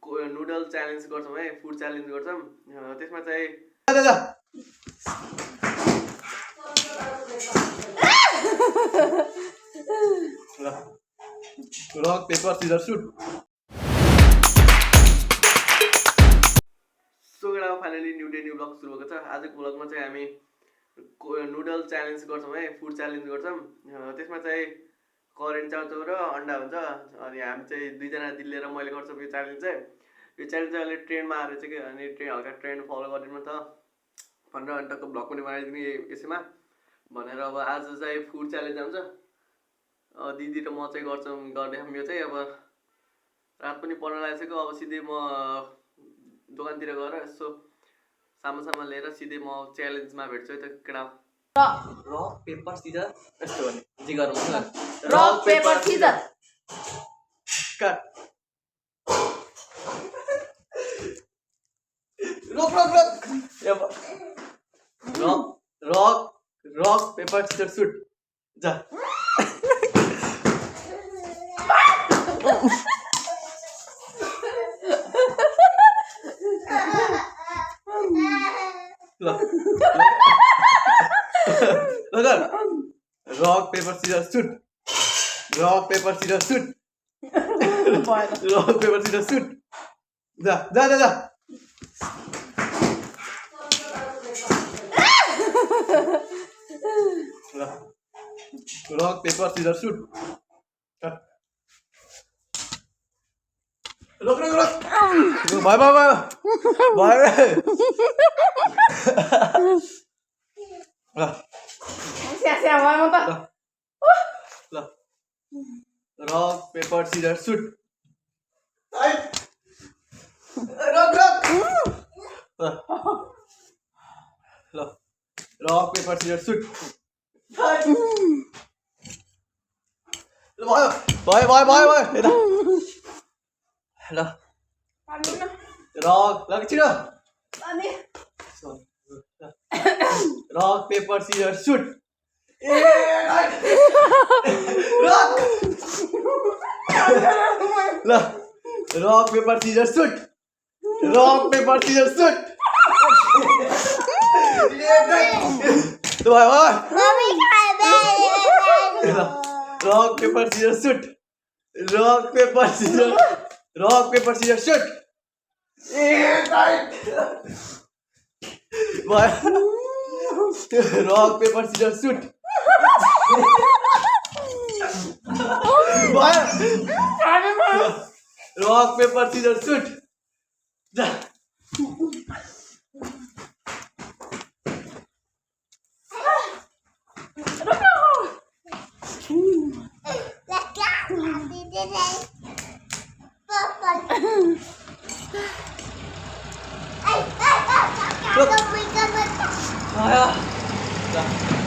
Noodle challenge गर्छौँ है, food challenge गर्छौँ। त्यसमा चाहिँ rock paper scissor shoot. So गेडा finally new day new blog सुरु भएको छ। आजको ब्लगमा चाहिँ हामी नुडल च्यालेन्ज गर्छौँ है, फुड च्यालेन्ज गर्छौँ। त्यसमा चाहिँ करेन्ट चाउचाउ र अन्डा हुन्छ। अनि हामी चाहिँ दुईजना दिदी र मैले गर्छौँ यो च्यालेन्ज चाहिँ। यो च्यालेन्ज चाहिँ अहिले ट्रेन्डमा आएर चाहिँ कि अनि हल्का ट्रेन्ड फलो गरिदिनु त भनेर अनि टक्क ब्लग पनि बनाइदिने यसैमा भनेर अब आज चाहिँ फुड च्यालेन्ज आउँछ। दिदी र म चाहिँ गर्छौँ गर्दैछौँ यो चाहिँ। अब रात पनि पर्न लागिसक्यो। अब सिधै म दोकानतिर गएर यसो सामासामा लिएर सिधै म च्यालेन्जमा भेट्छु है त केटा। रक पेपर सिजर यस्तो भने जे गरौँ ल। रक पेपर सिजर काट। Rock rock rock rock rock rock paper scissor shoot. जा rock paper scissor shoot. Rock paper scissor shoot. Rock paper scissor shoot. जा जा जा जा rock paper scissor shoot. Rock rock rock भाइ भाइ भाइ भाइ rock paper scissor shoot. Rock rock rock paper scissor shoot. भयो भयो भयो भयो भयो ल रक लग छिटो। Rock paper scissor shoot. ल rock paper scissor shoot. Rock paper scissor shoot. भयो rock paper scissor shoot. Rock paper scissor rock paper scissor shoot. Rock paper scissor shoot. Rock paper scissor shoot.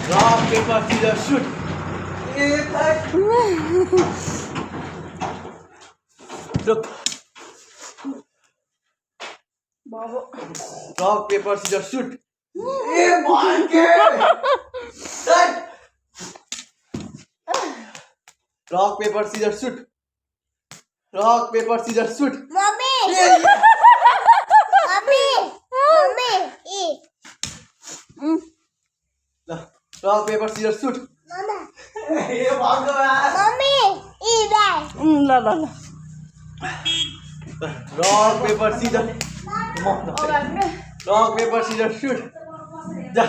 Rock, paper, scissors, shoot. Look. Rock, paper, scissors, shoot. Rock, paper, scissors, shoot. Rock, paper, scissors, shoot. Mommy. Rock, paper, scissors, shoot. Rock, paper, scissors. Rock, paper, scissors, shoot. Ja.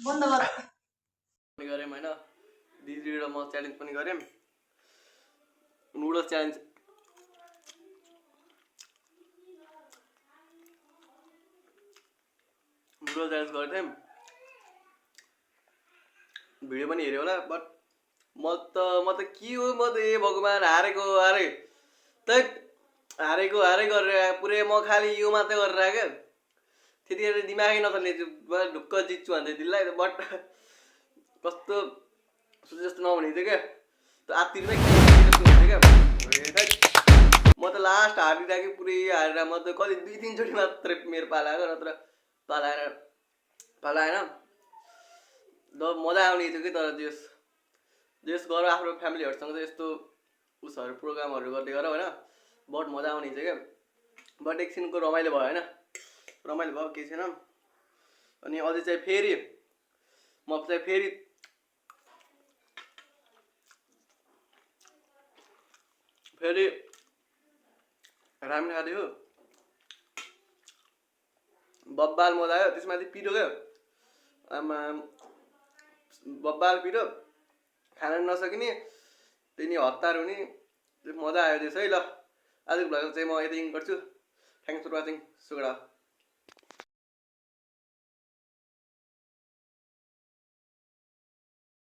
बन्द गर गऱ्यौँ होइन। दिदी र म challenge पनि गऱ्यौँ। Noodles challenge गरेको थियौँ। भिडियो पनि हेऱ्यो होला। बट म त के हो, म त ए भगवान् हारेको हारे गरेर पुरै म खालि यो मात्रै गरेर आएको। त्यतिखेर दिमागै नचल्ने ढुक्क जित्छु भन्दै दिदीलाई। बट कस्तो सोचे जस्तो नहुने थियो क्या। आत्तिरमै क्या। म त लास्ट हारिरहेको पुरै हारेर म त कति 2-3 चोटि मात्रै मेरो पाला आएको। नत्र पालाएन मजा आउने थियो कि तर जेस गर आफ्नो फ्यामिलीहरूसँग चाहिँ यस्तो उसहरू प्रोग्रामहरू गर्दै गर होइन बहुत मजा आउने थियो क्या बट एकछिनको रमाइलो भयो होइन रमाइलो भयो केही छैन अनि अझै चाहिँ फेरि म चाहिँ फेरि रामेन खाँदै हो बब्बाल मजा आयो त्यसमाथि पिरो क्या आमा बब्बाल पिरो खान नसकिने त्यही नि हतार हुने मजा आयो त्यसो है ल आजको भ्लग चाहिँ म यति गर्छु थ्याङ्क्स फर वाचिङ सुगडा